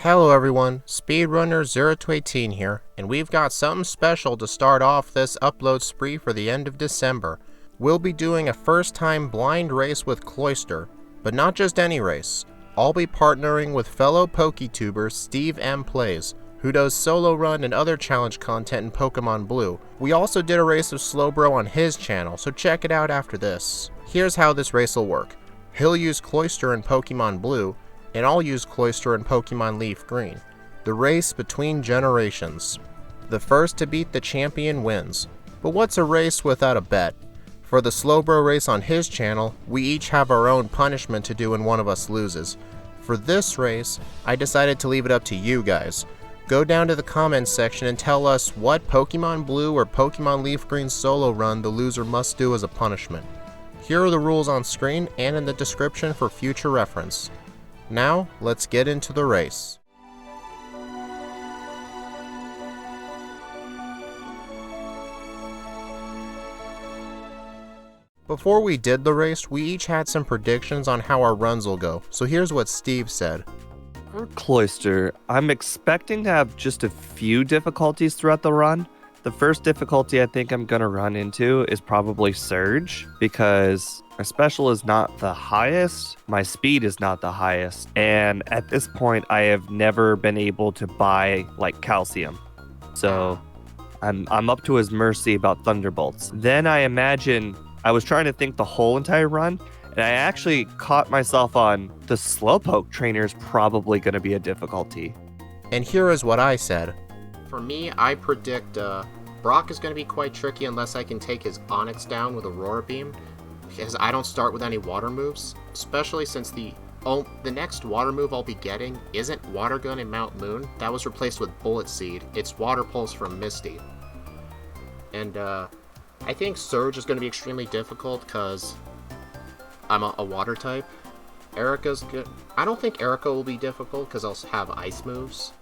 Hello everyone, Speedrunner 0-18 here, and we've got something special to start off this upload spree for the end of December. We'll be doing a first-time blind race with Cloyster, but not just any race. I'll be partnering with fellow PokeTuber Steve M Plays, who does solo run and other challenge content in Pokemon Blue. We also did a race of Slowbro on his channel, so check it out after this. Here's how this race will work. He'll use Cloyster in Pokemon Blue, and I'll use Cloyster in Pokemon Leafgreen. The race between generations. The first to beat the champion wins. But what's a race without a bet? For the Slowbro race on his channel, we each have our own punishment to do when one of us loses. For this race, I decided to leave it up to you guys. Go down to the comments section and tell us what Pokemon Blue or Pokemon Leafgreen solo run the loser must do as a punishment. Here are the rules on screen and in the description for future reference. Now, let's get into the race. Before we did the race, we each had some predictions on how our runs will go, so here's what Steve said. For Cloyster, I'm expecting to have just a few difficulties throughout the run. The first difficulty I think I'm going to run into is probably Surge, because my special is not the highest, my speed is not the highest, and at this point I have never been able to buy like calcium. So I'm up to his mercy about Thunderbolts. Then I was trying to think the whole entire run, and I actually caught myself on the Slowpoke trainer is probably going to be a difficulty. And here is what I said. For me, I predict Brock is going to be quite tricky unless I can take his Onix down with Aurora Beam, because I don't start with any water moves, especially since the next water move I'll be getting isn't Water Gun in Mount Moon. That was replaced with Bullet Seed. It's Water Pulse from Misty. And I think Surge is going to be extremely difficult because I'm a water type. Erica's good. I don't think Erica will be difficult because I'll have ice moves.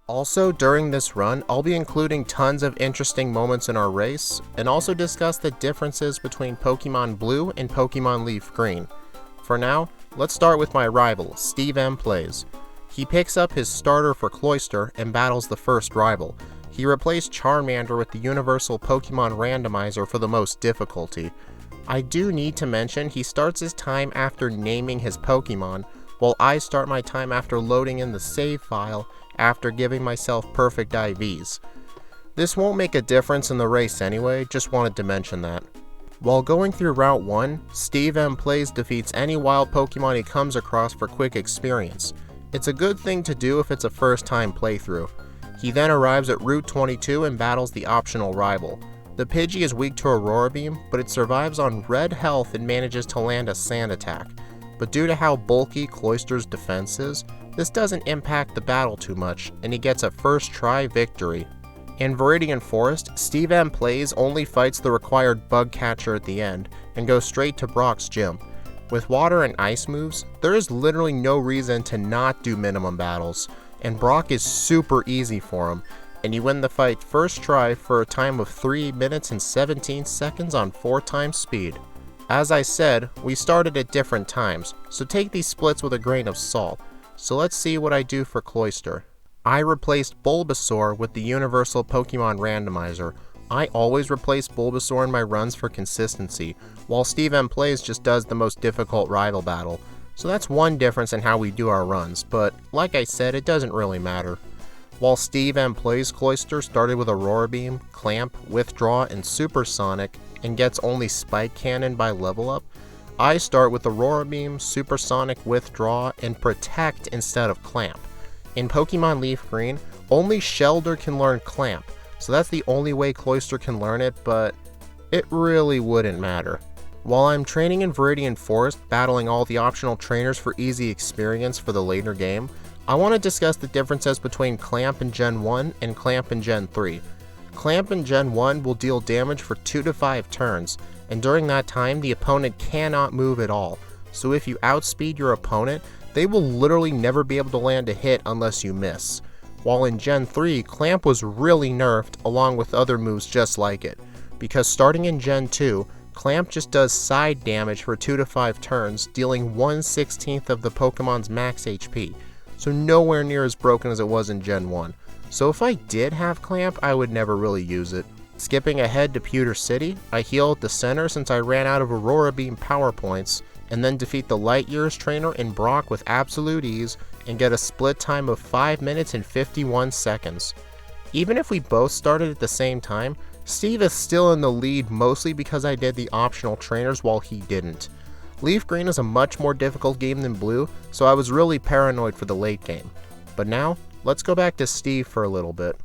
Also, during this run, I'll be including tons of interesting moments in our race, and also discuss the differences between Pokemon Blue and Pokemon Leaf Green. For now, let's start with my rival, Steve M Plays. He picks up his starter for Cloyster and battles the first rival. He replaced Charmander with the Universal Pokemon Randomizer for the most difficulty. I do need to mention he starts his time after naming his Pokemon, while I start my time after loading in the save file after giving myself perfect IVs. This won't make a difference in the race anyway, just wanted to mention that. While going through Route 1, Steve M Plays defeats any wild Pokemon he comes across for quick experience. It's a good thing to do if it's a first time playthrough. He then arrives at Route 22 and battles the optional rival. The Pidgey is weak to Aurora Beam, but it survives on red health and manages to land a sand attack. But due to how bulky Cloyster's defense is, this doesn't impact the battle too much, and he gets a first try victory. In Viridian Forest, Steve M Plays only fights the required bug catcher at the end, and goes straight to Brock's gym. With water and ice moves, there is literally no reason to not do minimum battles, and Brock is super easy for him, and you win the fight first try for a time of 3 minutes and 17 seconds on 4 times speed. As I said, we started at different times, so take these splits with a grain of salt. So let's see what I do for Cloyster. I replaced Bulbasaur with the Universal Pokemon Randomizer. I always replace Bulbasaur in my runs for consistency, while Steve M Plays just does the most difficult rival battle. So that's one difference in how we do our runs, but like I said, it doesn't really matter. While Steve M Plays Cloyster started with Aurora Beam, Clamp, Withdraw, and Supersonic, and gets only Spike Cannon by level up, I start with Aurora Beam, Supersonic, Withdraw, and Protect instead of Clamp. In Pokemon Leaf Green, only Shelder can learn Clamp, so that's the only way Cloyster can learn it, but it really wouldn't matter. While I'm training in Viridian Forest, battling all the optional trainers for easy experience for the later game, I want to discuss the differences between Clamp in Gen 1 and Clamp in Gen 3. Clamp in Gen 1 will deal damage for 2 to 5 turns, and during that time the opponent cannot move at all, so if you outspeed your opponent, they will literally never be able to land a hit unless you miss. While in Gen 3, Clamp was really nerfed along with other moves just like it, because starting in Gen 2, Clamp just does side damage for 2 to 5 turns, dealing 1/16 of the Pokemon's max HP, so nowhere near as broken as it was in Gen 1. So if I did have Clamp, I would never really use it. Skipping ahead to Pewter City, I heal at the center since I ran out of Aurora Beam power points, and then defeat the Light Years trainer in Brock with absolute ease and get a split time of 5 minutes and 51 seconds. Even if we both started at the same time, Steve is still in the lead mostly because I did the optional trainers while he didn't. Leafgreen is a much more difficult game than Blue, so I was really paranoid for the late game. But now, let's go back to Steve for a little bit.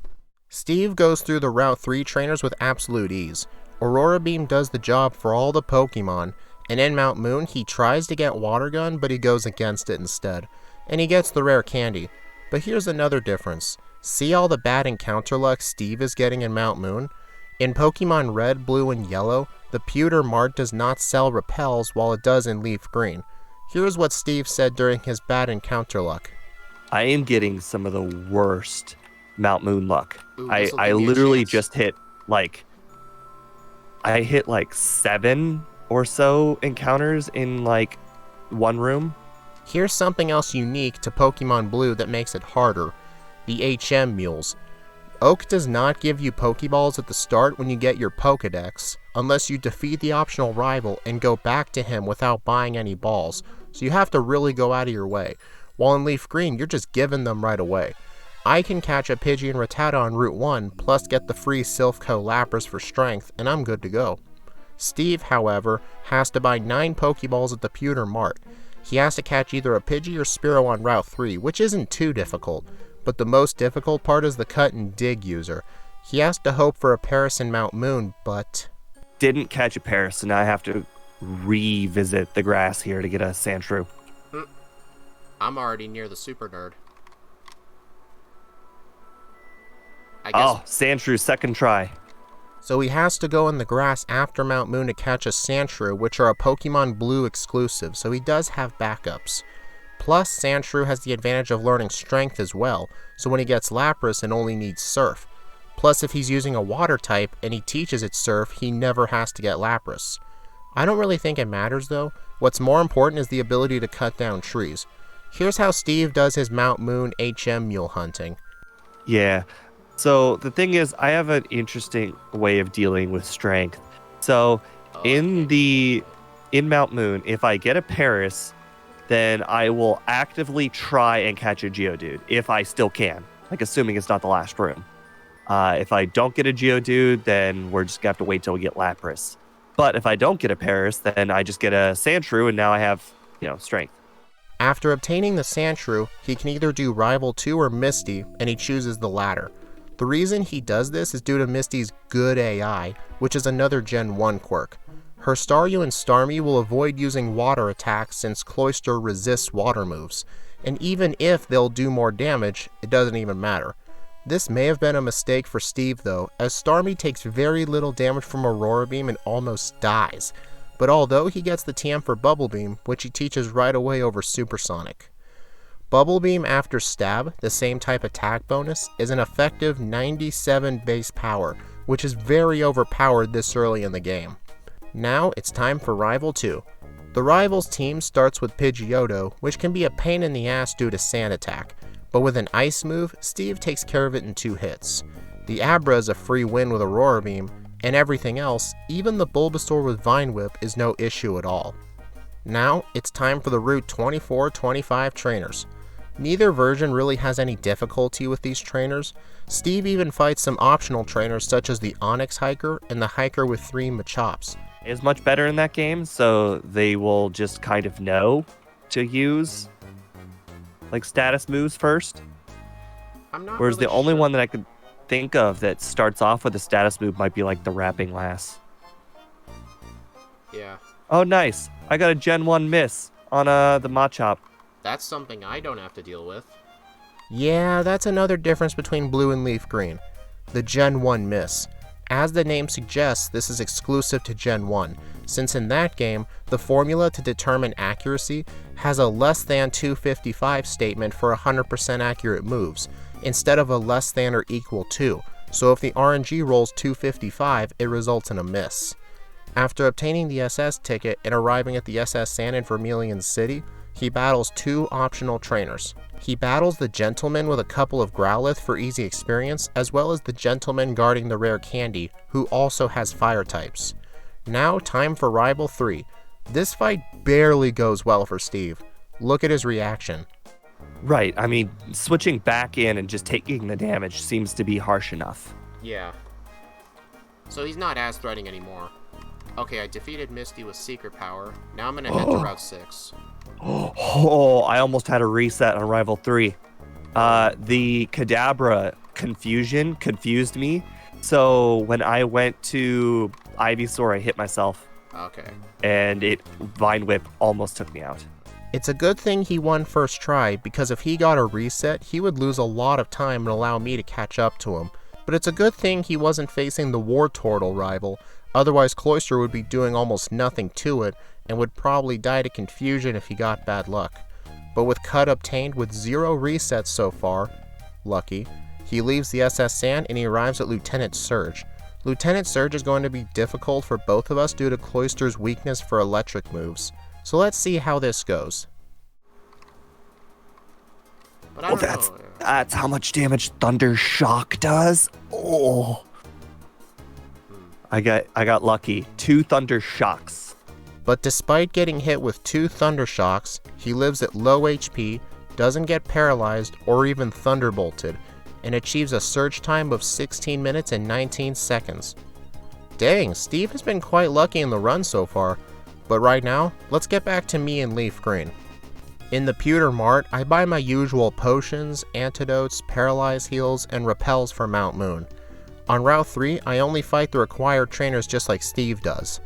Steve goes through the Route 3 trainers with absolute ease. Aurora Beam does the job for all the Pokemon, and in Mount Moon he tries to get Water Gun, but he goes against it instead, and he gets the rare candy. But here's another difference. See all the bad encounter luck Steve is getting in Mount Moon? In Pokemon Red, Blue, and Yellow, the Pewter Mart does not sell repels while it does in Leaf Green. Here's what Steve said during his bad encounter luck. I am getting some of the worst Mount Moon luck. Ooh, I literally just hit like 7 or so encounters in like one room. Here's something else unique to Pokemon Blue that makes it harder. The HM Mules. Oak does not give you Pokeballs at the start when you get your Pokedex, unless you defeat the optional rival and go back to him without buying any balls, so you have to really go out of your way. While in Leaf Green, you're just given them right away. I can catch a Pidgey and Rattata on Route 1, plus get the free Silphco Lapras for strength, and I'm good to go. Steve, however, has to buy 9 Pokeballs at the Pewter Mart. He has to catch either a Pidgey or Spearow on Route 3, which isn't too difficult, but the most difficult part is the Cut and Dig user. He has to hope for a Paris in Mount Moon, but... Didn't catch a Paris, so now I have to revisit the grass here to get a Sandshrew. I'm already near the Super Nerd. Oh, Sandshrew, second try. So he has to go in the grass after Mount Moon to catch a Sandshrew, which are a Pokemon Blue exclusive, so he does have backups. Plus, Sandshrew has the advantage of learning Strength as well, so when he gets Lapras, it only needs Surf. Plus, if he's using a Water type and he teaches it Surf, he never has to get Lapras. I don't really think it matters though. What's more important is the ability to cut down trees. Here's how Steve does his Mount Moon HM Mule hunting. Yeah. So the thing is, I have an interesting way of dealing with Strength. So in Mount Moon, if I get a Paris, then I will actively try and catch a Geodude, if I still can, like assuming it's not the last room. If I don't get a Geodude, then we're just going to have to wait till we get Lapras. But if I don't get a Paris, then I just get a Sandshrew, and now I have, Strength. After obtaining the Sandshrew, he can either do Rival 2 or Misty, and he chooses the latter. The reason he does this is due to Misty's good AI, which is another Gen 1 quirk. Her Staryu and Starmie will avoid using water attacks since Cloyster resists water moves, and even if they'll do more damage, it doesn't even matter. This may have been a mistake for Steve though, as Starmie takes very little damage from Aurora Beam and almost dies, but although he gets the TM for Bubble Beam, which he teaches right away over Supersonic. Bubble Beam after Stab, the same type attack bonus, is an effective 97 base power, which is very overpowered this early in the game. Now it's time for Rival 2. The Rivals team starts with Pidgeotto, which can be a pain in the ass due to Sand Attack, but with an Ice move, Steve takes care of it in 2 hits. The Abra is a free win with Aurora Beam, and everything else, even the Bulbasaur with Vine Whip, is no issue at all. Now it's time for the Route 24-25 trainers. Neither version really has any difficulty with these trainers. Steve even fights some optional trainers such as the Onyx Hiker and the Hiker with 3 Machops. Is much better in that game, so they will just kind of know to use like status moves first. Whereas really the only sure. one that I could think of that starts off with a status move might be like the Wrapping Lass. Yeah. Oh, nice. I got a Gen 1 miss on the Machop. That's something I don't have to deal with. Yeah, that's another difference between Blue and Leaf Green. The Gen 1 miss. As the name suggests, this is exclusive to Gen 1, since in that game, the formula to determine accuracy has a less than 255 statement for 100% accurate moves, instead of a less than or equal to, so if the RNG rolls 255, it results in a miss. After obtaining the SS ticket and arriving at the SS Sand in Vermilion City, he battles 2 optional trainers. He battles the Gentleman with a couple of Growlithe for easy experience, as well as the Gentleman guarding the rare candy, who also has fire types. Now, time for Rival 3. This fight barely goes well for Steve. Look at his reaction. Right, I mean, switching back in and just taking the damage seems to be harsh enough. Yeah. So he's not as threatening anymore. Okay, I defeated Misty with Secret Power. Now I'm gonna head to Route 6. Oh, I almost had a reset on Rival 3. The Kadabra confusion confused me. So when I went to Ivysaur, I hit myself. Okay. And Vine Whip almost took me out. It's a good thing he won first try, because if he got a reset, he would lose a lot of time and allow me to catch up to him. But it's a good thing he wasn't facing the Wartortle rival, otherwise Cloyster would be doing almost nothing to it, and would probably die to confusion if he got bad luck. But with Cut obtained with 0 resets so far, lucky, he leaves the SS Sand and he arrives at Lieutenant Surge. Lieutenant Surge is going to be difficult for both of us due to Cloyster's weakness for electric moves. So let's see how this goes. But I don't know. That's how much damage Thunder Shock does. Oh. I got lucky. 2 Thunder Shocks. But despite getting hit with 2 Thunder Shocks, he lives at low HP, doesn't get paralyzed or even thunderbolted, and achieves a surge time of 16 minutes and 19 seconds. Dang, Steve has been quite lucky in the run so far. But right now, let's get back to me and Leafgreen. In the Pewter Mart, I buy my usual potions, antidotes, paralyze heals, and repels for Mount Moon. On Route 3, I only fight the required trainers just like Steve does.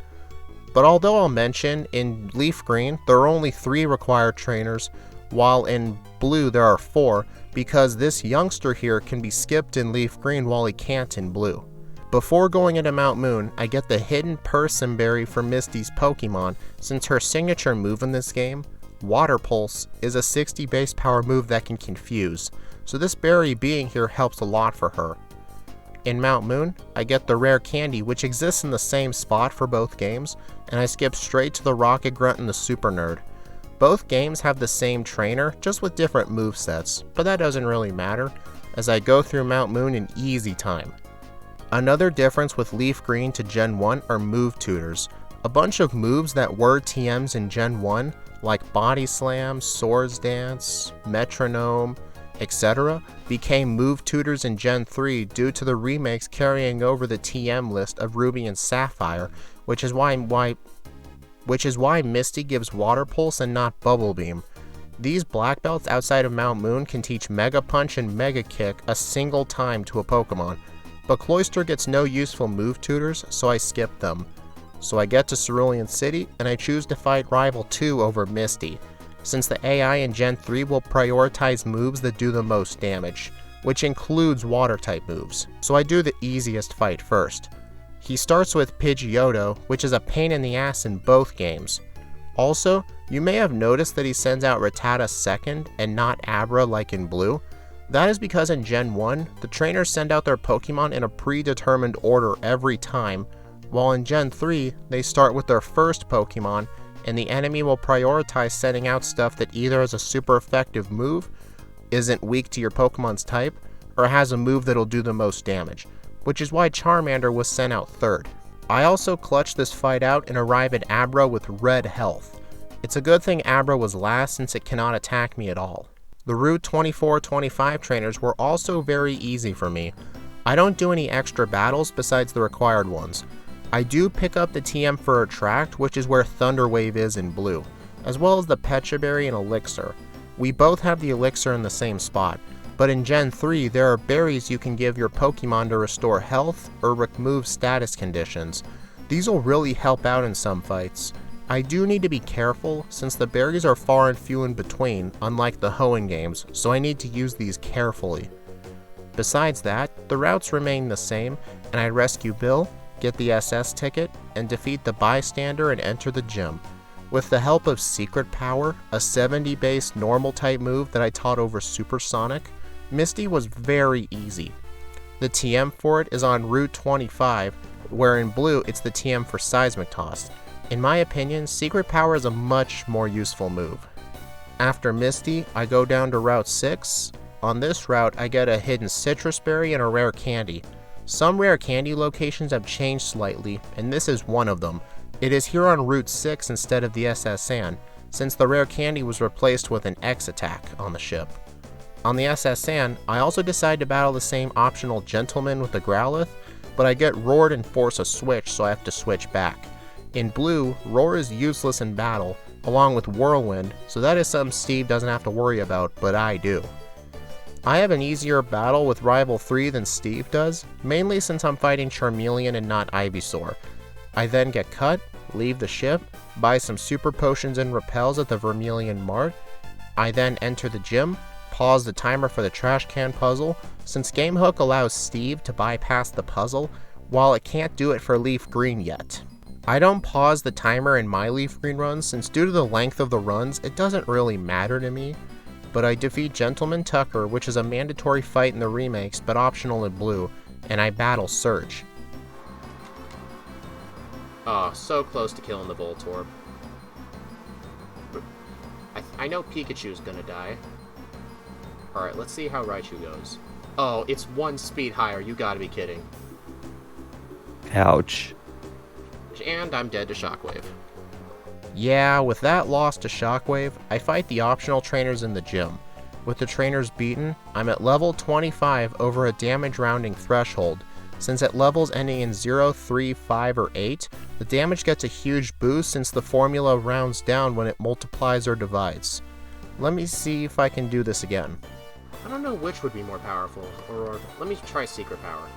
But although I'll mention, in Leafgreen, there are only 3 required trainers, while in Blue there are 4, because this youngster here can be skipped in Leafgreen while he can't in Blue. Before going into Mount Moon, I get the hidden Person Berry for Misty's Pokemon, since her signature move in this game, Water Pulse, is a 60 base power move that can confuse, so this berry being here helps a lot for her. In Mount Moon, I get the rare candy, which exists in the same spot for both games, and I skip straight to the Rocket Grunt and the Super Nerd. Both games have the same trainer, just with different movesets, but that doesn't really matter, as I go through Mount Moon in easy time. Another difference with Leafgreen to Gen 1 are move tutors. A bunch of moves that were TMs in Gen 1, like Body Slam, Swords Dance, Metronome, etc., became move tutors in Gen 3 due to the remakes carrying over the TM list of Ruby and Sapphire, which is why Misty gives Water Pulse and not Bubble Beam. These black belts outside of Mount Moon can teach Mega Punch and Mega Kick a single time to a Pokemon, but Cloyster gets no useful move tutors, so I skip them. So I get to Cerulean City, and I choose to fight Rival 2 over Misty, since the AI in Gen 3 will prioritize moves that do the most damage, which includes Water-type moves, so I do the easiest fight first. He starts with Pidgeotto, which is a pain in the ass in both games. Also, you may have noticed that he sends out Rattata second and not Abra like in Blue. That is because in Gen 1, the trainers send out their Pokemon in a predetermined order every time, while in Gen 3, they start with their first Pokemon, and the enemy will prioritize sending out stuff that either has a super effective move, isn't weak to your Pokemon's type, or has a move that'll do the most damage, which is why Charmander was sent out third. I also clutch this fight out and arrive at Abra with red health. It's a good thing Abra was last since it cannot attack me at all. The Route 24-25 trainers were also very easy for me. I don't do any extra battles besides the required ones. I do pick up the TM for Attract, which is where Thunder Wave is in Blue, as well as the Pecha Berry and Elixir. We both have the Elixir in the same spot, but in Gen 3 there are berries you can give your Pokemon to restore health or remove status conditions. These will really help out in some fights. I do need to be careful since the berries are far and few in between, unlike the Hoenn games, so I need to use these carefully. Besides that, the routes remain the same, and I rescue Bill, get the SS ticket, and defeat the bystander and enter the gym. With the help of Secret Power, a 70 base normal type move that I taught over Supersonic, Misty was very easy. The TM for it is on Route 25, where in Blue it's the TM for Seismic Toss. In my opinion, Secret Power is a much more useful move. After Misty, I go down to Route 6. On this route, I get a hidden citrus berry and a rare candy. Some rare candy locations have changed slightly, and this is one of them. It is here on Route 6 instead of the SS San, since the rare candy was replaced with an X attack on the ship. On the SS San, I also decide to battle the same optional gentleman with the Growlithe, but I get roared and force a switch, so I have to switch back. In blue, Roar is useless in battle, along with Whirlwind, so that is something Steve doesn't have to worry about, but I do. I have an easier battle with Rival 3 than Steve does, mainly since I'm fighting Charmeleon and not Ivysaur. I then get cut, leave the ship, buy some super potions and repels at the Vermilion Mart. I then enter the gym, pause the timer for the trash can puzzle, since GameHook allows Steve to bypass the puzzle, while it can't do it for Leafgreen yet. I don't pause the timer in my Leafgreen runs, since due to the length of the runs, it doesn't really matter to me. But I defeat Gentleman Tucker, which is a mandatory fight in the remakes but optional in blue, and I battle Surge. Oh, so close to killing the Voltorb. I know Pikachu's gonna die. Alright, let's see how Raichu goes. Oh, it's 1 speed higher, you gotta be kidding. Ouch. And I'm dead to Shockwave. Yeah, with that loss to Shockwave, I fight the optional trainers in the gym. With the trainers beaten, I'm at level 25 over a damage rounding threshold. Since at levels ending in 0, 3, 5, or 8, the damage gets a huge boost since the formula rounds down when it multiplies or divides. Let me see if I can do this again. I don't know which would be more powerful, or let me try Secret Power.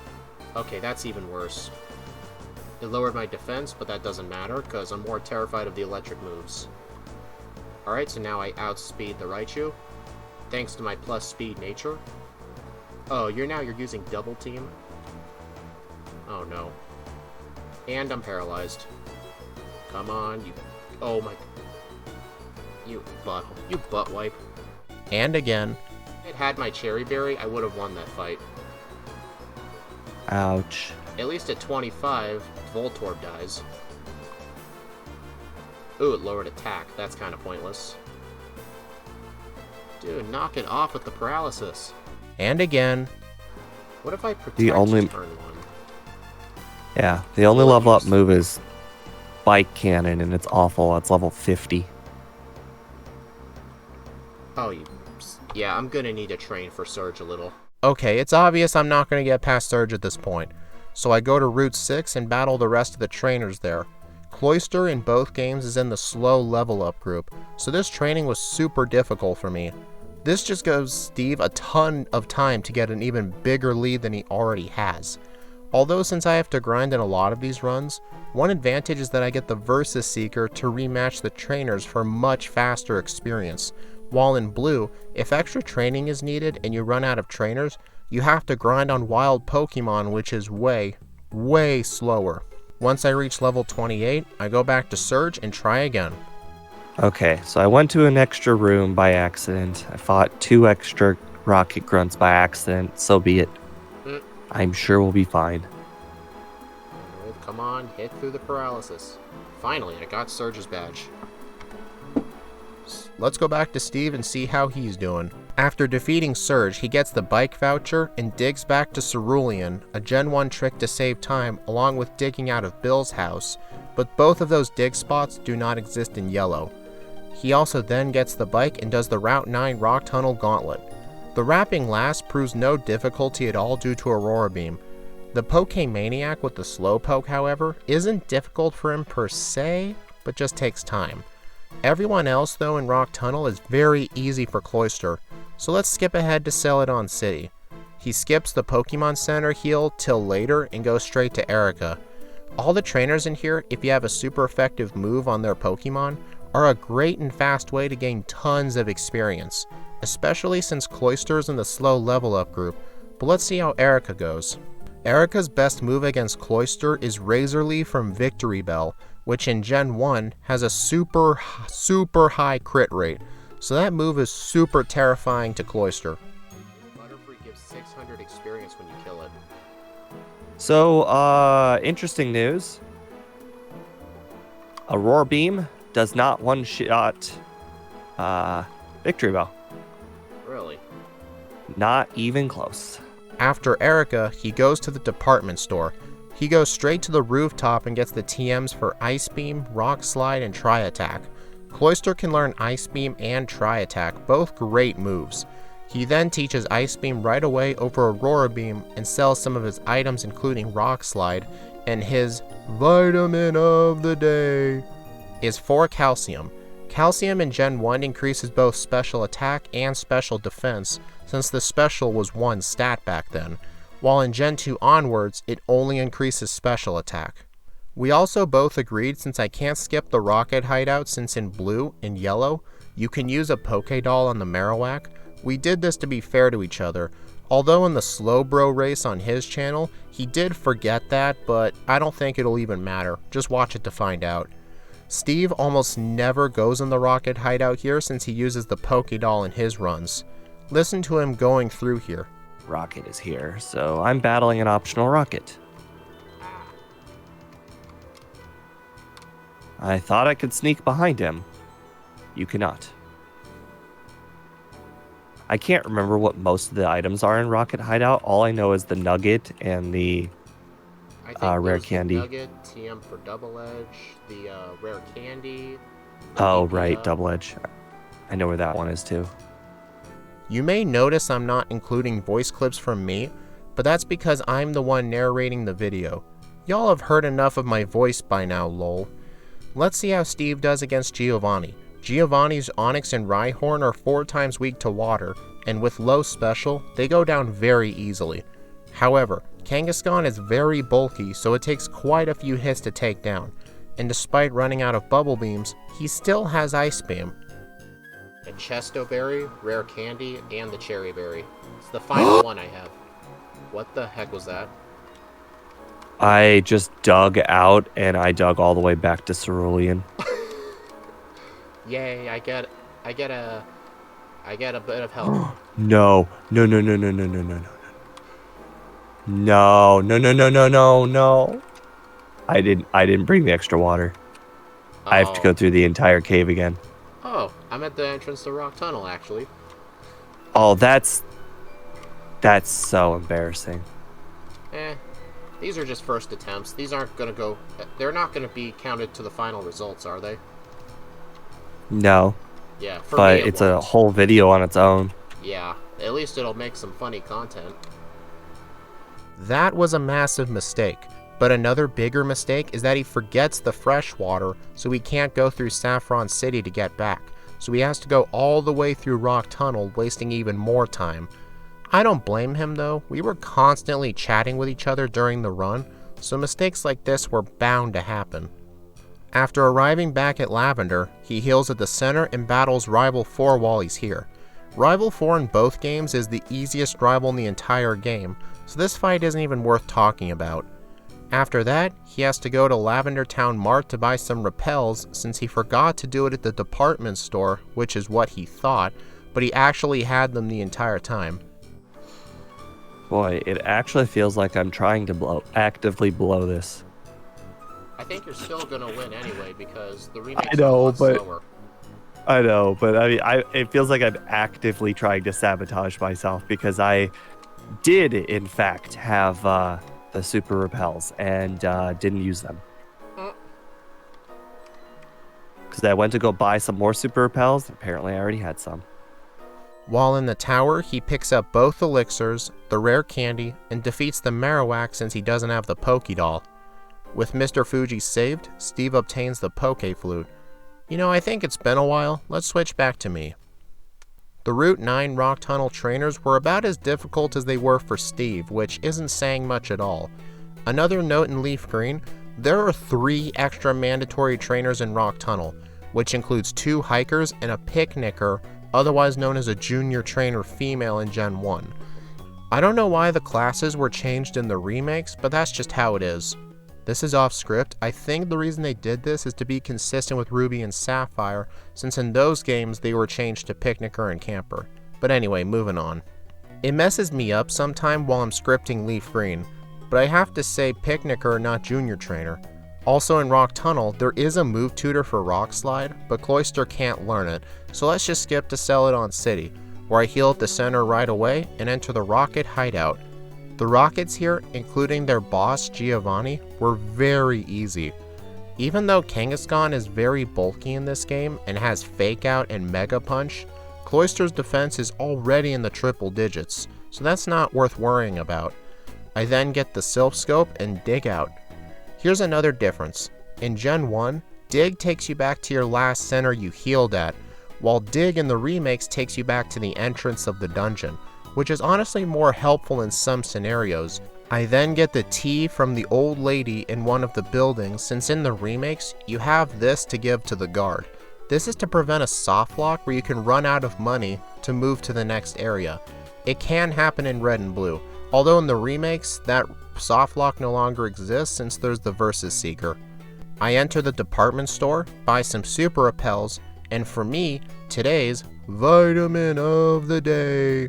Okay, that's even worse. It lowered my defense, but that doesn't matter, because I'm more terrified of the electric moves. Alright, so now I outspeed the Raichu, thanks to my plus speed nature. Oh, you're using double team? Oh no. And I'm paralyzed. Come on, you... Oh my... You butt wipe. And again. If it had my Cherry Berry, I would have won that fight. Ouch. At least at 25, Voltorb dies. Ooh, it lowered attack. That's kind of pointless. Dude, knock it off with the paralysis. And again. What if I protect turn 1? Yeah, the only level up move is Bike Cannon, and it's awful. It's level 50. Oh, yeah, I'm gonna need to train for Surge a little. Okay, it's obvious I'm not gonna get past Surge at this point. So I go to Route 6 and battle the rest of the trainers there. Cloyster in both games is in the slow level up group, so this training was super difficult for me. This just gives Steve a ton of time to get an even bigger lead than he already has. Although since I have to grind in a lot of these runs, one advantage is that I get the Versus Seeker to rematch the trainers for much faster experience. While in blue, if extra training is needed and you run out of trainers, you have to grind on wild Pokemon, which is way slower. Once I reach level 28, I go back to Surge and try again. Okay, so I went to an extra room by accident. I fought 2 extra Rocket Grunts by accident, so be it. I'm sure we'll be fine. Come on, hit through the paralysis. Finally, I got Surge's badge. Let's go back to Steve and see how he's doing. After defeating Surge, he gets the bike voucher and digs back to Cerulean, a Gen 1 trick to save time along with digging out of Bill's house, but both of those dig spots do not exist in yellow. He also then gets the bike and does the Route 9 Rock Tunnel Gauntlet. The wrapping last proves no difficulty at all due to Aurora Beam. The Pokemaniac with the Slowpoke, however, isn't difficult for him per se, but just takes time. Everyone else, though, in Rock Tunnel is very easy for Cloyster, so let's skip ahead to Celadon City. He skips the Pokemon Center heal till later and goes straight to Erica. All the trainers in here, if you have a super effective move on their Pokemon, are a great and fast way to gain tons of experience, especially since Cloyster's in the slow level up group, but let's see how Erica goes. Erica's best move against Cloyster is Razor Leaf from Victory Bell, which in Gen 1 has a super high crit rate, so that move is super terrifying to Cloyster. Butterfree gives 600 experience when you kill it. So, interesting news. Aurora Beam does not one-shot Victory bell. Really? Not even close. After Erica, he goes to the department store. He goes straight to the rooftop and gets the TMs for Ice Beam, Rock Slide, and Tri Attack. Cloyster can learn Ice Beam and Tri Attack, both great moves. He then teaches Ice Beam right away over Aurora Beam and sells some of his items including Rock Slide, and his vitamin of the day is 4 Calcium. Calcium in Gen 1 increases both special attack and special defense, since the special was 1 stat back then, while in Gen 2 onwards, it only increases special attack. We also both agreed, since I can't skip the rocket hideout since in blue and yellow, you can use a Pokédoll on the Marowak. We did this to be fair to each other, although in the Slow Bro race on his channel, he did forget that, but I don't think it'll even matter, just watch it to find out. Steve almost never goes in the rocket hideout here since he uses the Pokédoll in his runs. Listen to him going through here. Rocket is here, so I'm battling an optional rocket. I thought I could sneak behind him. You cannot. I can't remember what most of the items are in Rocket Hideout. All I know is the Nugget and the rare candy. The Nugget, TM for Double Edge, the rare candy. Oh, right, Double Edge. I know where that one is too. You may notice I'm not including voice clips from me, but that's because I'm the one narrating the video. Y'all have heard enough of my voice by now, lol. Let's see how Steve does against Giovanni. Giovanni's Onyx and Rhyhorn are 4 times weak to water, and with low special, they go down very easily. However, Kangaskhan is very bulky, so it takes quite a few hits to take down, and despite running out of bubble beams, he still has Ice Beam. A Chesto Berry, Rare Candy, and the Cherry Berry. It's the final one I have. What the heck was that? I just dug out, and I dug all the way back to Cerulean. Yay, I get a bit of help. No. No. I didn't bring the extra water. I have to go through the entire cave again. Oh, I'm at the entrance to Rock Tunnel, actually. Oh, that's so embarrassing. These are just first attempts. These aren't gonna go... They're not gonna be counted to the final results, are they? No. Yeah, for but me it's a whole video on its own. Yeah, at least it'll make some funny content. That was a massive mistake. But another bigger mistake is that he forgets the fresh water, so he can't go through Saffron City to get back. So he has to go all the way through Rock Tunnel, wasting even more time. I don't blame him though, we were constantly chatting with each other during the run, so mistakes like this were bound to happen. After arriving back at Lavender, he heals at the center and battles Rival 4 while he's here. Rival 4 in both games is the easiest rival in the entire game, so this fight isn't even worth talking about. After that, he has to go to Lavender Town Mart to buy some repels since he forgot to do it at the department store, which is what he thought, but he actually had them the entire time. Boy, it actually feels like I'm trying to actively blow this. I think you're still gonna win anyway because the remakes I know, are a lot but slower. I know, but I mean, it feels like I'm actively trying to sabotage myself because I did, in fact, have the super repels and didn't use them. Because I went to go buy some more super repels. Apparently, I already had some. While in the tower, he picks up both elixirs, the rare candy, and defeats the Marowak since he doesn't have the Pokédoll. With Mr. Fuji saved, Steve obtains the Poke Flute. You know, I think it's been a while. Let's switch back to me. The Route 9 Rock Tunnel trainers were about as difficult as they were for Steve, which isn't saying much at all. Another note in Leafgreen, there are 3 extra mandatory trainers in Rock Tunnel, which includes 2 hikers and a picnicker, otherwise known as a junior trainer female in Gen 1. I don't know why the classes were changed in the remakes, but that's just how it is. This is off script. I think the reason they did this is to be consistent with Ruby and Sapphire, since in those games they were changed to Picnicker and Camper. But anyway, moving on. It messes me up sometime while I'm scripting Leafgreen, but I have to say Picnicker, not Junior Trainer. Also in Rock Tunnel, there is a move tutor for Rock Slide, but Cloyster can't learn it, so let's just skip to Celadon City, where I heal at the center right away and enter the Rocket Hideout. The rockets here, including their boss Giovanni, were very easy. Even though Kangaskhan is very bulky in this game and has Fake Out and Mega Punch, Cloyster's defense is already in the triple digits, so that's not worth worrying about. I then get the Silph Scope and Dig Out. Here's another difference. In Gen 1, Dig takes you back to your last center you healed at, while Dig in the remakes takes you back to the entrance of the dungeon, which is honestly more helpful in some scenarios. I then get the T from the old lady in one of the buildings, since in the remakes, you have this to give to the guard. This is to prevent a soft lock where you can run out of money to move to the next area. It can happen in Red and Blue, although in the remakes, that soft lock no longer exists since there's the Versus Seeker. I enter the department store, buy some Super Repels, and for me, today's vitamin of the day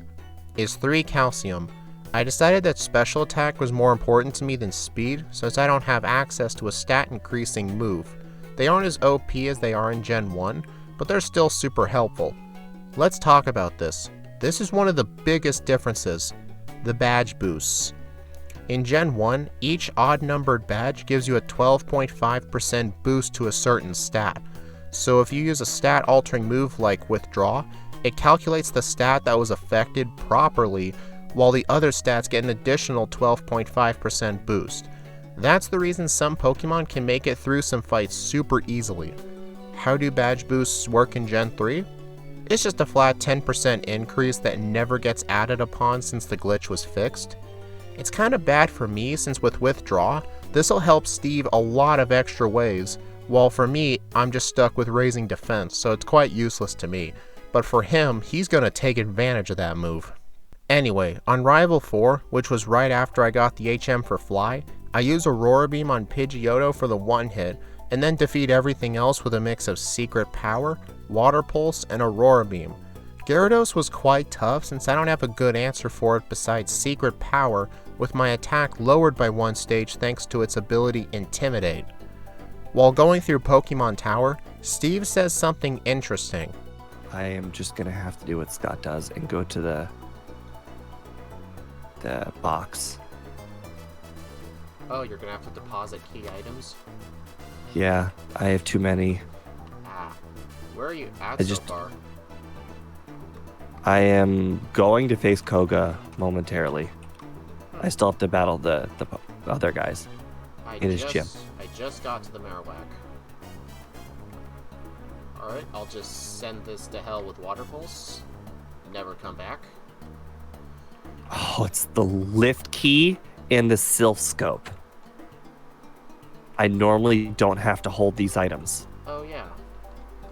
is 3 calcium. I decided that special attack was more important to me than speed, since I don't have access to a stat increasing move. They aren't as OP as they are in Gen 1, but they're still super helpful. Let's talk about this. This is one of the biggest differences, the badge boosts. In Gen 1, each odd-numbered badge gives you a 12.5% boost to a certain stat. So if you use a stat-altering move like Withdraw, it calculates the stat that was affected properly, while the other stats get an additional 12.5% boost. That's the reason some Pokemon can make it through some fights super easily. How do badge boosts work in Gen 3? It's just a flat 10% increase that never gets added upon since the glitch was fixed. It's kinda bad for me since with Withdraw, this'll help Steve a lot of extra ways, while for me, I'm just stuck with raising defense, so it's quite useless to me. But for him, he's gonna take advantage of that move. Anyway, on Rival 4, which was right after I got the HM for Fly, I use Aurora Beam on Pidgeotto for the one hit, and then defeat everything else with a mix of Secret Power, Water Pulse, and Aurora Beam. Gyarados was quite tough since I don't have a good answer for it besides Secret Power, with my attack lowered by 1 stage thanks to its ability Intimidate. While going through Pokemon Tower, Steve says something interesting. I am just gonna have to do what Scott does and go to the box. Oh, you're gonna have to deposit key items? Yeah, I have too many. Where are you at so far? I am going to face Koga momentarily. I still have to battle the other guys in his gym. I just got to the Marowak. Alright, I'll just send this to hell with Water Pulse. Never come back. Oh, it's the lift key and the Silph Scope. I normally don't have to hold these items. Oh yeah.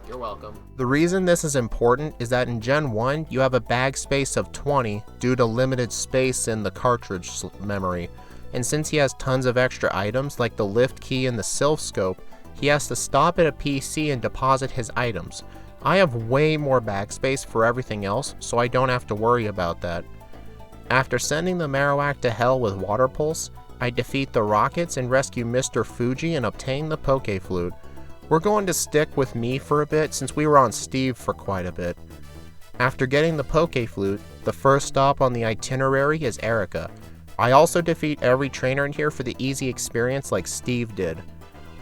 You're welcome. The reason this is important is that in Gen 1, you have a bag space of 20 due to limited space in the cartridge memory. And since he has tons of extra items like the lift key and the Silph Scope, he has to stop at a PC and deposit his items. I have way more bag space for everything else, so I don't have to worry about that. After sending the Marowak to hell with Water Pulse, I defeat the Rockets and rescue Mr. Fuji and obtain the Poke Flute. We're going to stick with me for a bit since we were on Steve for quite a bit. After getting the Poke Flute, the first stop on the itinerary is Erica. I also defeat every trainer in here for the easy experience like Steve did.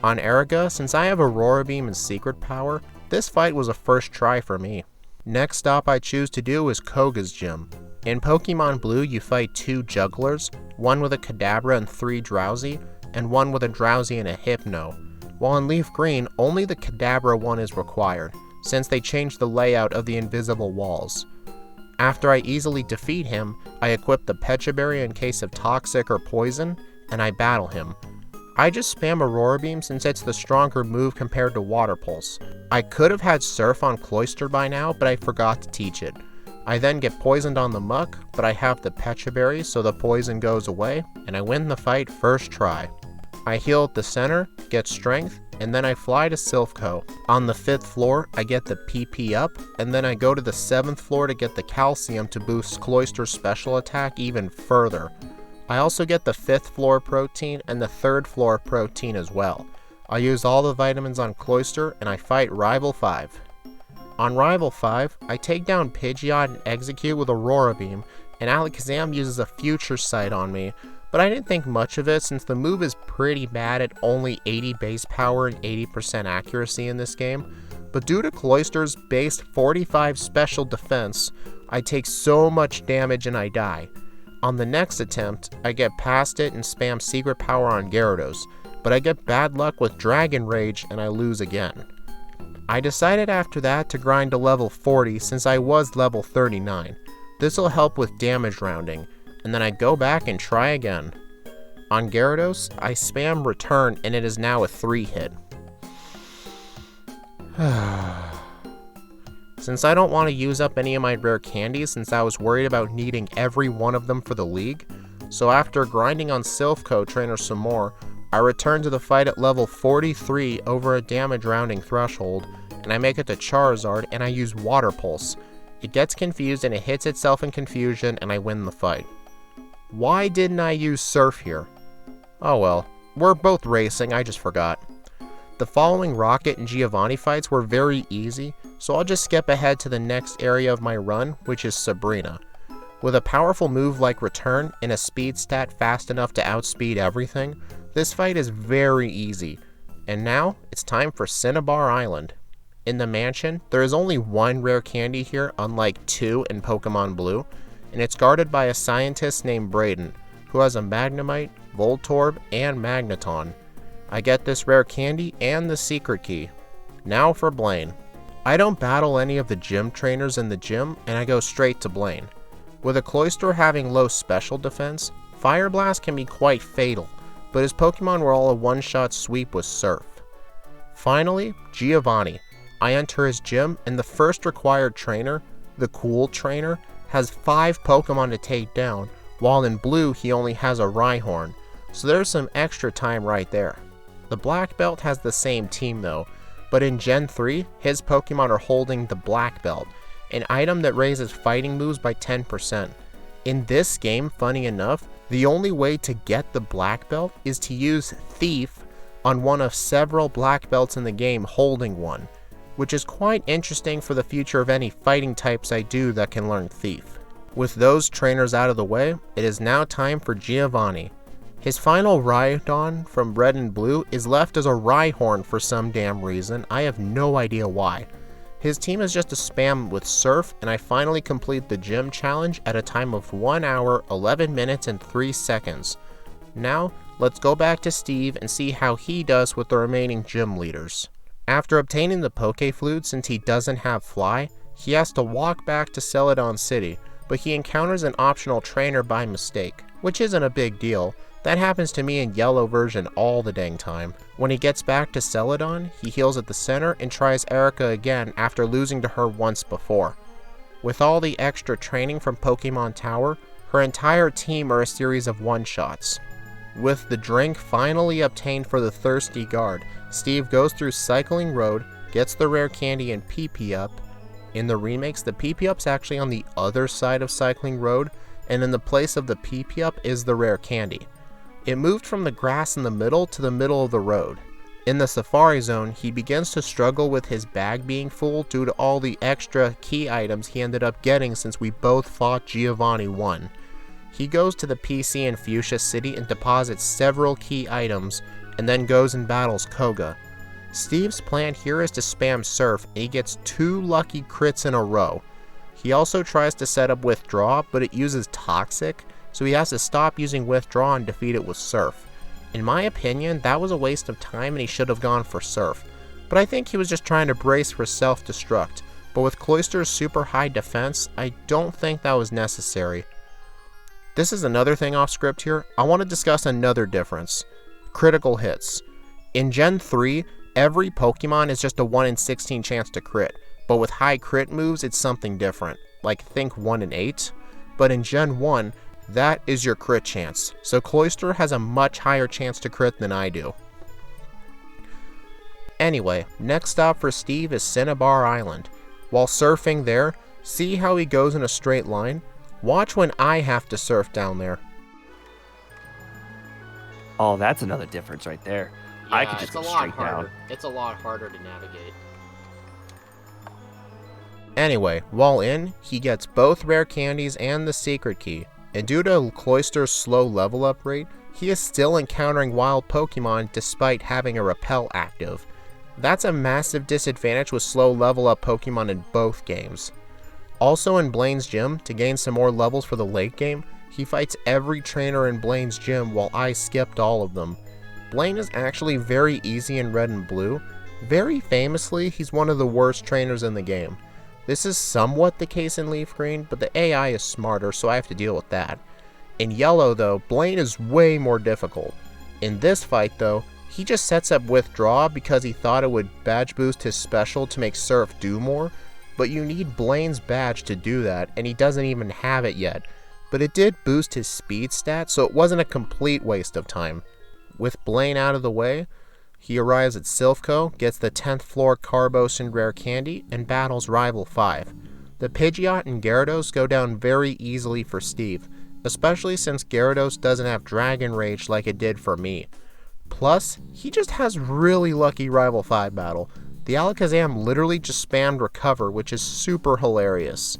On Erica, since I have Aurora Beam and Secret Power, this fight was a first try for me. Next stop I choose to do is Koga's gym. In Pokemon Blue, you fight 2 jugglers, one with a Kadabra and 3 Drowsy, and one with a Drowsy and a Hypno. While in Leaf Green, only the Kadabra one is required, since they changed the layout of the invisible walls. After I easily defeat him, I equip the Pecha Berry in case of Toxic or Poison, and I battle him. I just spam Aurora Beam since it's the stronger move compared to Water Pulse. I could have had Surf on Cloyster by now, but I forgot to teach it. I then get poisoned on the muck, but I have the Pecha Berry so the poison goes away, and I win the fight first try. I heal at the center, get strength, and then I fly to Silphco. On the 5th floor, I get the PP up, and then I go to the 7th floor to get the calcium to boost Cloyster's special attack even further. I also get the 5th floor protein and the 3rd floor protein as well. I use all the vitamins on Cloyster and I fight Rival 5. On Rival 5, I take down Pidgeot and execute with Aurora Beam, and Alakazam uses a Future Sight on me, but I didn't think much of it since the move is pretty bad at only 80 base power and 80% accuracy in this game. But due to Cloyster's base 45 special defense, I take so much damage and I die. On the next attempt, I get past it and spam Secret Power on Gyarados, but I get bad luck with Dragon Rage and I lose again. I decided after that to grind to level 40 since I was level 39. This will help with damage rounding, and then I go back and try again. On Gyarados, I spam Return and it is now a 3-hit. Since I don't want to use up any of my rare candies since I was worried about needing every one of them for the league, so after grinding on Silphco Trainer some more, I return to the fight at level 43 over a damage rounding threshold, and I make it to Charizard and I use Water Pulse. It gets confused and it hits itself in confusion and I win the fight. Why didn't I use Surf here? Oh well, we're both racing, I just forgot. The following Rocket and Giovanni fights were very easy, so I'll just skip ahead to the next area of my run, which is Sabrina. With a powerful move like Return and a speed stat fast enough to outspeed everything, this fight is very easy. And now, it's time for Cinnabar Island. In the mansion, there is only one rare candy here, unlike 2 in Pokemon Blue, and it's guarded by a scientist named Brayden, who has a Magnemite, Voltorb, and Magneton. I get this rare candy and the secret key. Now for Blaine. I don't battle any of the gym trainers in the gym, and I go straight to Blaine. With a Cloyster having low special defense, Fire Blast can be quite fatal, but his Pokemon were all a one-shot sweep with Surf. Finally, Giovanni. I enter his gym, and the first required trainer, the Cool Trainer, has 5 Pokemon to take down, while in Blue he only has a Rhyhorn, so there's some extra time right there. The Black Belt has the same team though, but in Gen 3, his Pokemon are holding the Black Belt, an item that raises fighting moves by 10%. In this game, funny enough, the only way to get the Black Belt is to use Thief on one of several Black Belts in the game holding one, which is quite interesting for the future of any fighting types I do that can learn Thief. With those trainers out of the way, it is now time for Giovanni. His final Rhydon from Red and Blue is left as a Rhyhorn for some damn reason, I have no idea why. His team is just a spam with Surf, and I finally complete the gym challenge at a time of 1 hour, 11 minutes, and 3 seconds. Now, let's go back to Steve and see how he does with the remaining gym leaders. After obtaining the Pokeflute, since he doesn't have Fly, he has to walk back to Celadon City, but he encounters an optional trainer by mistake, which isn't a big deal. That happens to me in Yellow version all the dang time. When he gets back to Celadon, he heals at the center and tries Erica again after losing to her once before. With all the extra training from Pokemon Tower, her entire team are a series of one-shots. With the drink finally obtained for the thirsty guard, Steve goes through Cycling Road, gets the rare candy and PP Up. In the remakes, the PP Up's actually on the other side of Cycling Road, and in the place of the PP Up is the rare candy. It moved from the grass in the middle to the middle of the road. In the Safari Zone, he begins to struggle with his bag being full due to all the extra key items he ended up getting since we both fought Giovanni 1. He goes to the PC in Fuchsia City and deposits several key items, and then goes and battles Koga. Steve's plan here is to spam Surf, and he gets 2 lucky crits in a row. He also tries to set up Withdraw, but it uses Toxic, so he has to stop using Withdraw and defeat it with Surf. In my opinion, that was a waste of time and he should have gone for Surf, but I think he was just trying to brace for self-destruct, but with Cloyster's super high defense, I don't think that was necessary. This is another thing off script here. I want to discuss another difference. Critical hits. In Gen 3, every Pokemon is just a 1 in 16 chance to crit, but with high crit moves, it's something different, like think 1 in 8, but in Gen 1, that is your crit chance, so Cloyster has a much higher chance to crit than I do. Anyway, next stop for Steve is Cinnabar Island. While surfing there, see how he goes in a straight line? Watch when I have to surf down there. Oh, that's another difference right there. I could Yeah, just it's go a lot straight harder. down. It's a lot harder to navigate. Anyway, while in, he gets both rare candies and the secret key, and due to Cloyster's slow level up rate, he is still encountering wild Pokemon despite having a repel active. That's a massive disadvantage with slow level up Pokemon in both games. Also in Blaine's gym, to gain some more levels for the late game, he fights every trainer in Blaine's gym while I skipped all of them. Blaine is actually very easy in red and blue. Very famously, he's one of the worst trainers in the game. This is somewhat the case in Leafgreen, but the AI is smarter, so I have to deal with that. In yellow though, Blaine is way more difficult. In this fight though, he just sets up withdraw because he thought it would badge boost his special to make Surf do more, but you need Blaine's badge to do that, and he doesn't even have it yet. But it did boost his speed stat, so it wasn't a complete waste of time. With Blaine out of the way, he arrives at Silphco, gets the 10th floor Carbos and Rare Candy, and battles Rival 5. The Pidgeot and Gyarados go down very easily for Steve, especially since Gyarados doesn't have Dragon Rage like it did for me. Plus, he just has really lucky Rival 5 battle. The Alakazam literally just spammed Recover, which is super hilarious.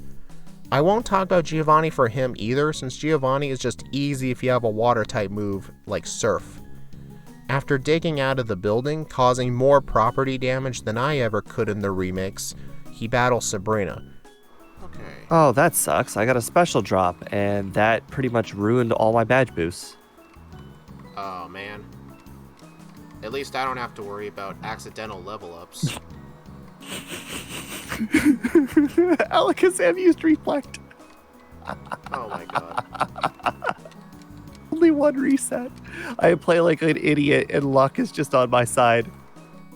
I won't talk about Giovanni for him either, since Giovanni is just easy if you have a water-type move like Surf. After digging out of the building, causing more property damage than I ever could in the remakes, he battles Sabrina. Okay. Oh, that sucks. I got a special drop, and that pretty much ruined all my badge boosts. Oh, man. At least I don't have to worry about accidental level ups. Alakazam used Reflect. Oh my god. Only one reset. I play like an idiot, and luck is just on my side.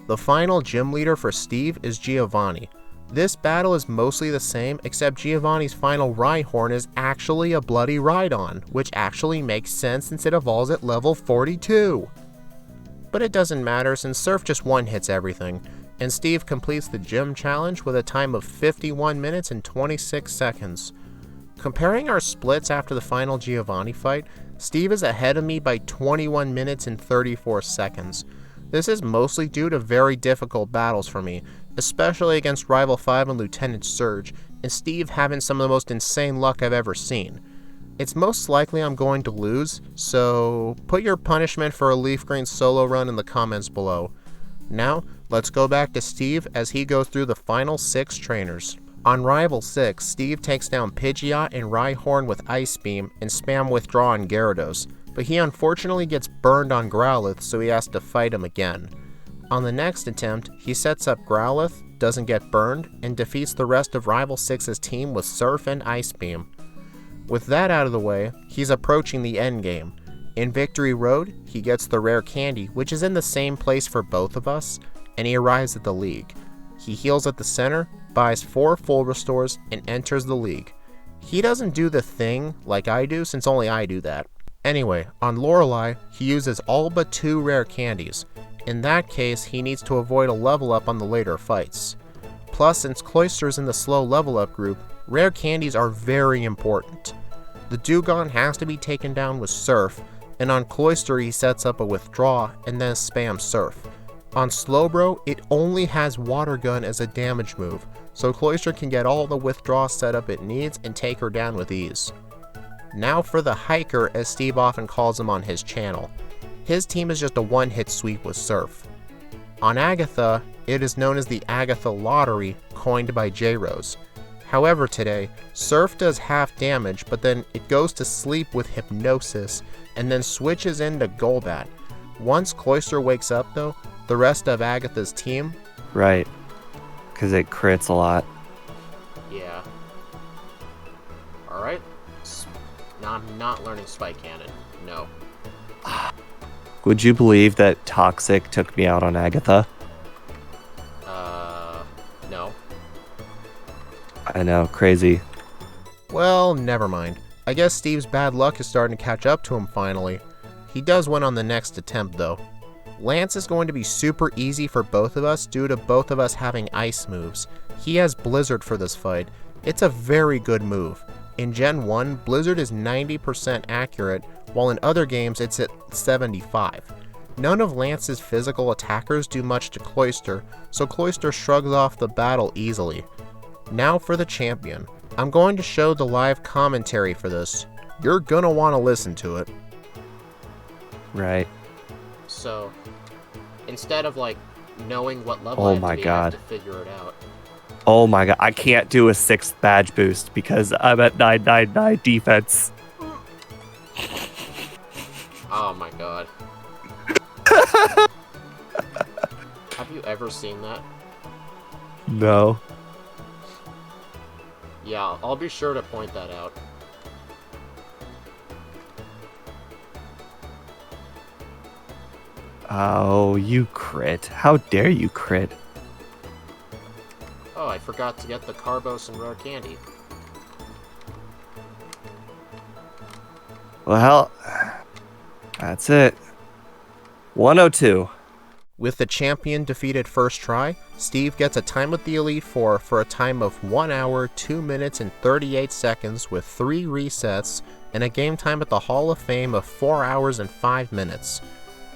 The final gym leader for Steve is Giovanni. This battle is mostly the same, except Giovanni's final Rhyhorn is actually a bloody Rhydon, which actually makes sense since it evolves at level 42. But it doesn't matter since Surf just one-hits everything, and Steve completes the gym challenge with a time of 51 minutes and 26 seconds. Comparing our splits after the final Giovanni fight, Steve is ahead of me by 21 minutes and 34 seconds. This is mostly due to very difficult battles for me, especially against Rival 5 and Lieutenant Surge, and Steve having some of the most insane luck I've ever seen. It's most likely I'm going to lose, so put your punishment for a Leafgreen solo run in the comments below. Now, let's go back to Steve as he goes through the final 6 trainers. On Rival 6, Steve takes down Pidgeot and Rhyhorn with Ice Beam and spam Withdraw on Gyarados, but he unfortunately gets burned on Growlithe, so he has to fight him again. On the next attempt, he sets up Growlithe, doesn't get burned, and defeats the rest of Rival 6's team with Surf and Ice Beam. With that out of the way, he's approaching the endgame. In Victory Road, he gets the Rare Candy, which is in the same place for both of us, and he arrives at the League. He heals at the center, buys 4 full restores, and enters the League. He doesn't do the thing like I do, since only I do that. Anyway, on Lorelei, he uses all but 2 rare candies. In that case, he needs to avoid a level up on the later fights. Plus, since Cloyster's in the slow level up group, rare candies are very important. The Dewgong has to be taken down with Surf, and on Cloyster he sets up a Withdraw and then spams Surf. On Slowbro, it only has Water Gun as a damage move, so Cloyster can get all the Withdraw setup it needs and take her down with ease. Now for the Hiker, as Steve often calls him on his channel. His team is just a one-hit sweep with Surf. On Agatha, it is known as the Agatha Lottery, coined by J-Rose. However today, Surf does half damage, but then it goes to sleep with Hypnosis, and then switches into Golbat. Once Cloyster wakes up though, the rest of Agatha's team... Right. Because it crits a lot. Yeah. Alright. No, I'm not learning Spike Cannon. No. Would you believe that Toxic took me out on Agatha? No. I know, crazy. Well, never mind. I guess Steve's bad luck is starting to catch up to him finally. He does win on the next attempt though. Lance is going to be super easy for both of us due to both of us having ice moves. He has Blizzard for this fight. It's a very good move. In Gen 1, Blizzard is 90% accurate, while in other games it's at 75. None of Lance's physical attackers do much to Cloyster, so Cloyster shrugs off the battle easily. Now for the champion. I'm going to show the live commentary for this. You're gonna want to listen to it. Right. So, instead of like knowing what level Oh I have my to be, I have God. to figure it out. Oh my god, I can't do a 6th badge boost because I'm at 999 defense. Oh my god. Have you ever seen that? No. Yeah, I'll be sure to point that out. Oh, you crit. How dare you crit? Oh, I forgot to get the Carbos and Rare Candy. Well, that's it. 102. With the champion defeated first try, Steve gets a time with the Elite Four for a time of 1 hour, 2 minutes, and 38 seconds with 3 resets, and a game time at the Hall of Fame of 4 hours and 5 minutes.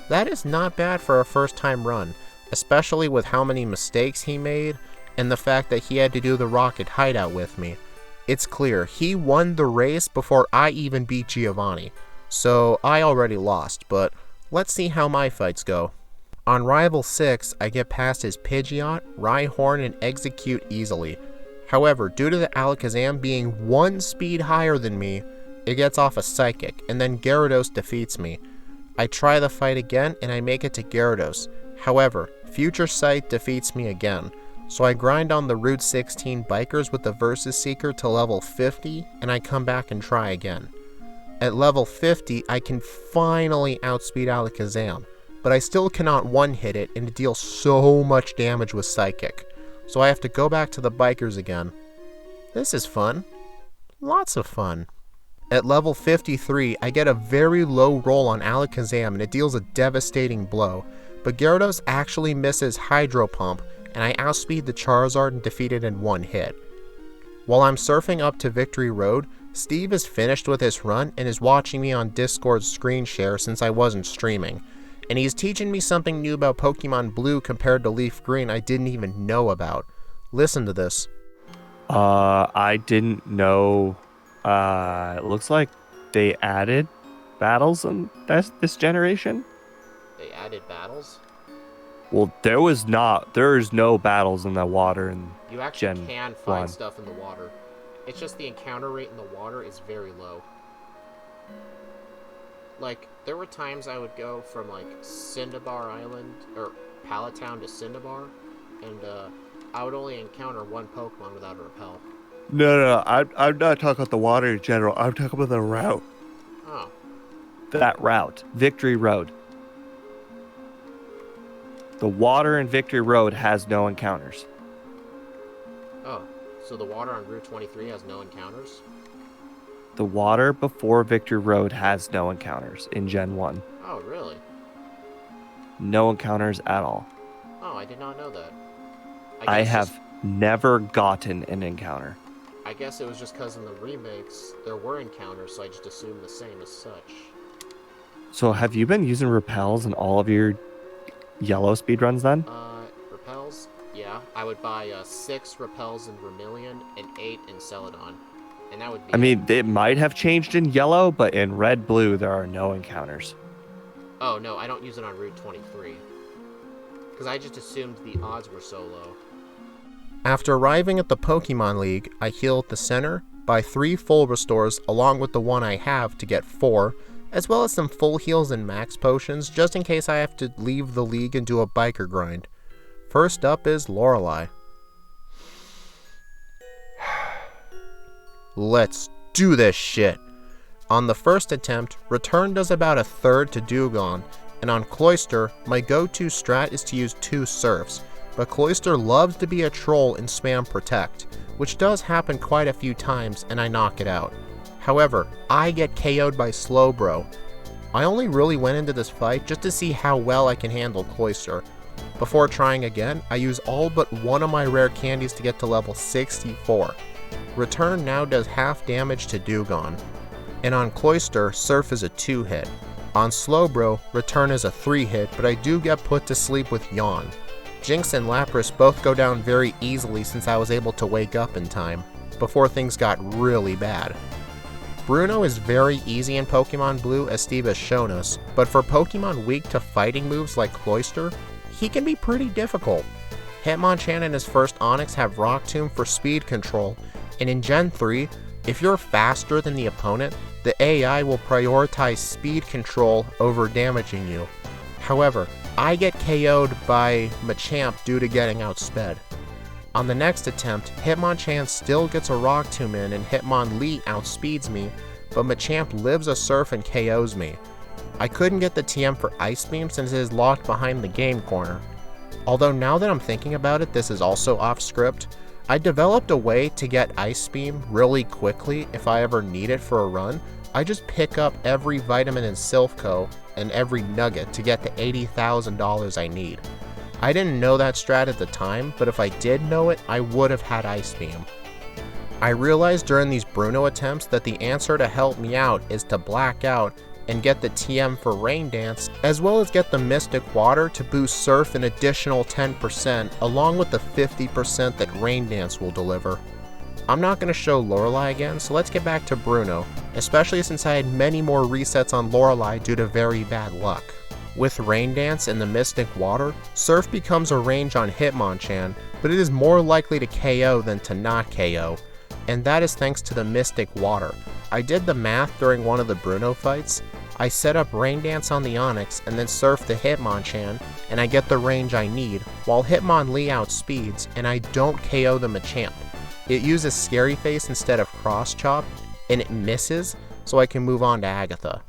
That is not bad for a first time run, especially with how many mistakes he made, and the fact that he had to do the Rocket Hideout with me. It's clear, he won the race before I even beat Giovanni, so I already lost, but let's see how my fights go. On Rival 6, I get past his Pidgeot, Rhyhorn, and Execute easily. However, due to the Alakazam being 1 speed higher than me, it gets off a Psychic, and then Gyarados defeats me. I try the fight again, and I make it to Gyarados. However, Future Sight defeats me again, so I grind on the Route 16 Bikers with the Versus Seeker to level 50, and I come back and try again. At level 50, I can finally outspeed Alakazam, but I still cannot one-hit it, and it deals so much damage with Psychic, so I have to go back to the Bikers again. This is fun. Lots of fun. At level 53, I get a very low roll on Alakazam and it deals a devastating blow, but Gyarados actually misses Hydro Pump, and I outspeed the Charizard and defeat it in 1 hit. While I'm surfing up to Victory Road, Steve is finished with his run and is watching me on Discord's screen share since I wasn't streaming, and he's teaching me something new about Pokemon Blue compared to Leaf Green I didn't even know about. Listen to this. I didn't know. It looks like they added battles in this generation. They added battles? Well, there's no battles in the water and You actually Gen can find 1. stuff in the water. It's just the encounter rate in the water is very low. Like, there were times I would go from, like, Cinnabar Island, or Pallet Town to Cinnabar, and, I would only encounter 1 Pokemon without a repel. No. I'm not talking about the water in general. I'm talking about the route. Oh. That route, Victory Road. The water in Victory Road has no encounters. Oh. So the water on Route 23 has no encounters? The water before Victory Road has no encounters in Gen 1. Oh, really? No encounters at all. Oh, I did not know that. I guess have never gotten an encounter. I guess it was just because in the remakes there were encounters, so I just assumed the same as such. So have you been using repels in all of your yellow speedruns then? Repels? Yeah, I would buy 6 repels in Vermilion and 8 in Celadon. And that would be... I mean, it might have changed in yellow, but in red, blue, there are no encounters. Oh, no, I don't use it on Route 23. Because I just assumed the odds were so low. After arriving at the Pokemon League, I heal at the center, buy 3 full restores along with the one I have to get 4, as well as some full heals and max potions just in case I have to leave the league and do a biker grind. First up is Lorelei. Let's do this shit. On the first attempt, Return does about a third to Dewgong, and on Cloyster, my go-to strat is to use 2 Surfs, but Cloyster loves to be a troll and spam Protect, which does happen quite a few times and I knock it out. However, I get KO'd by Slowbro. I only really went into this fight just to see how well I can handle Cloyster. Before trying again, I use all but one of my rare candies to get to level 64. Return now does half damage to Dewgong. And on Cloyster, Surf is a 2-hit. On Slowbro, return is a 3-hit, but I do get put to sleep with Yawn. Jinx and Lapras both go down very easily since I was able to wake up in time, before things got really bad. Bruno is very easy in Pokemon Blue as Steve has shown us, but for Pokemon weak to fighting moves like Cloyster, he can be pretty difficult. Hitmonchan and his first Onix have Rock Tomb for speed control, and in Gen 3, if you're faster than the opponent, the AI will prioritize speed control over damaging you. However, I get KO'd by Machamp due to getting outsped. On the next attempt, Hitmonchan still gets a Rock Tomb in and Hitmonlee outspeeds me, but Machamp lives a Surf and KOs me. I couldn't get the TM for Ice Beam since it is locked behind the game corner. Although now that I'm thinking about it, this is also off script. I developed a way to get Ice Beam really quickly if I ever need it for a run. I just pick up every vitamin in Silphco and every nugget to get the $80,000 I need. I didn't know that strat at the time, but if I did know it, I would have had Ice Beam. I realized during these Bruno attempts that the answer to help me out is to black out and get the TM for Rain Dance, as well as get the Mystic Water to boost Surf an additional 10%, along with the 50% that Rain Dance will deliver. I'm not going to show Lorelei again, so let's get back to Bruno, especially since I had many more resets on Lorelei due to very bad luck. With Rain Dance and the Mystic Water, Surf becomes a range on Hitmonchan, but it is more likely to KO than to not KO, and that is thanks to the Mystic Water. I did the math during one of the Bruno fights. I set up Rain Dance on the Onix and then Surf the Hitmonchan, and I get the range I need, while Hitmonlee outspeeds, and I don't KO the Machamp. It uses Scary Face instead of Cross Chop, and it misses, so I can move on to Agatha.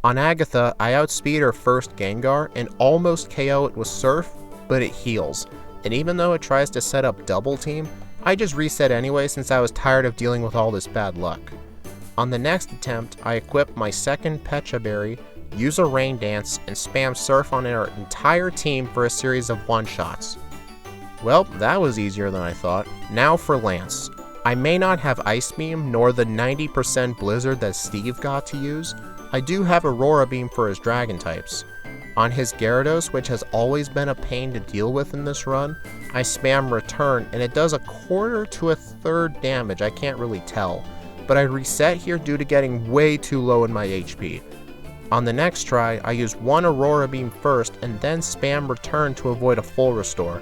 On Agatha, I outspeed her first Gengar and almost KO it with Surf, but it heals, and even though it tries to set up Double Team, I just reset anyway since I was tired of dealing with all this bad luck. On the next attempt, I equip my second Pecha Berry, use a Rain Dance, and spam Surf on our entire team for a series of one-shots. Well, that was easier than I thought. Now for Lance. I may not have Ice Beam nor the 90% Blizzard that Steve got to use. I do have Aurora Beam for his Dragon types. On his Gyarados, which has always been a pain to deal with in this run, I spam Return and it does a quarter to a third damage, I can't really tell, but I reset here due to getting way too low in my HP. On the next try, I use one Aurora Beam first and then spam Return to avoid a full restore.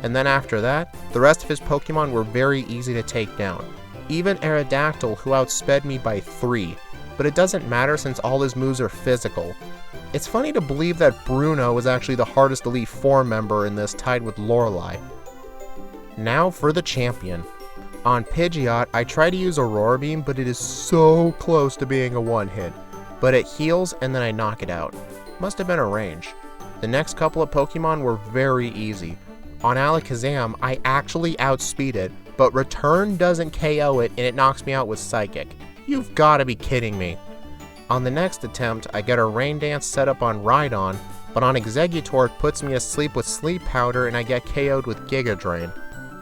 And then after that, the rest of his Pokemon were very easy to take down. Even Aerodactyl, who outsped me by 3, but it doesn't matter since all his moves are physical. It's funny to believe that Bruno was actually the hardest Elite 4 member in this, tied with Lorelei. Now for the champion. On Pidgeot, I try to use Aurora Beam, but it is so close to being a one-hit. But it heals and then I knock it out. Must have been a range. The next couple of Pokemon were very easy. On Alakazam, I actually outspeed it, but Return doesn't KO it and it knocks me out with Psychic. You've gotta be kidding me. On the next attempt, I get a Rain Dance set up on Rhydon, but on Exeggutor it puts me asleep with Sleep Powder and I get KO'd with Giga Drain.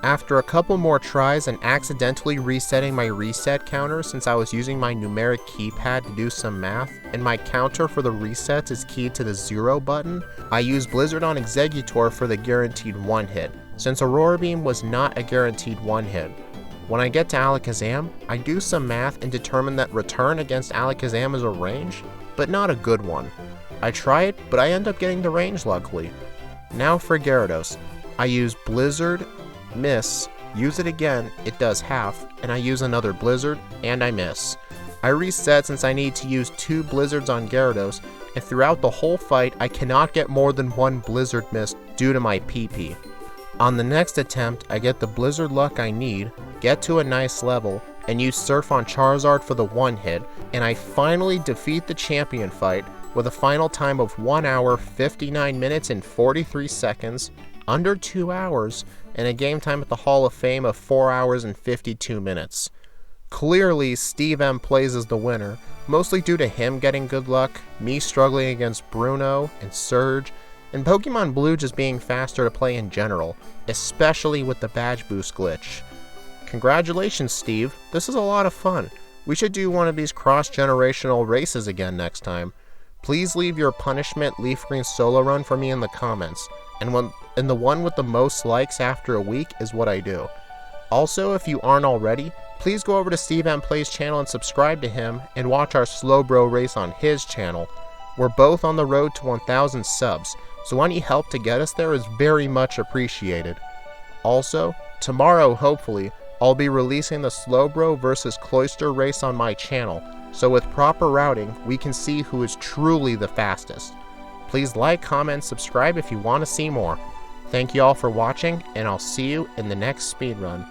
After a couple more tries and accidentally resetting my reset counter since I was using my numeric keypad to do some math, and my counter for the resets is keyed to the 0 button, I use Blizzard on Exeggutor for the guaranteed one-hit, since Aurora Beam was not a guaranteed one-hit. When I get to Alakazam, I do some math and determine that Return against Alakazam is a range, but not a good one. I try it, but I end up getting the range luckily. Now for Gyarados. I use Blizzard, miss, use it again, it does half, and I use another Blizzard, and I miss. I reset since I need to use 2 Blizzards on Gyarados, and throughout the whole fight I cannot get more than 1 Blizzard miss due to my PP. On the next attempt, I get the Blizzard luck I need, get to a nice level, and use Surf on Charizard for the one-hit, and I finally defeat the champion fight with a final time of 1 hour, 59 minutes and 43 seconds, under 2 hours, and a game time at the Hall of Fame of 4 hours and 52 minutes. Clearly, Steve M plays as the winner, mostly due to him getting good luck, me struggling against Bruno and Surge, and Pokemon Blue just being faster to play in general, especially with the badge boost glitch. Congratulations, Steve, this is a lot of fun. We should do one of these cross-generational races again next time. Please leave your punishment Leafgreen solo run for me in the comments, and the one with the most likes after a week is what I do. Also, if you aren't already, please go over to Steve M Plays channel and subscribe to him and watch our Slow Bro race on his channel. We're both on the road to 1,000 subs, so any help to get us there is very much appreciated. Also, tomorrow hopefully, I'll be releasing the Slow Bro vs Cloyster race on my channel, so with proper routing, we can see who is truly the fastest. Please like, comment, subscribe if you want to see more. Thank you all for watching, and I'll see you in the next speedrun.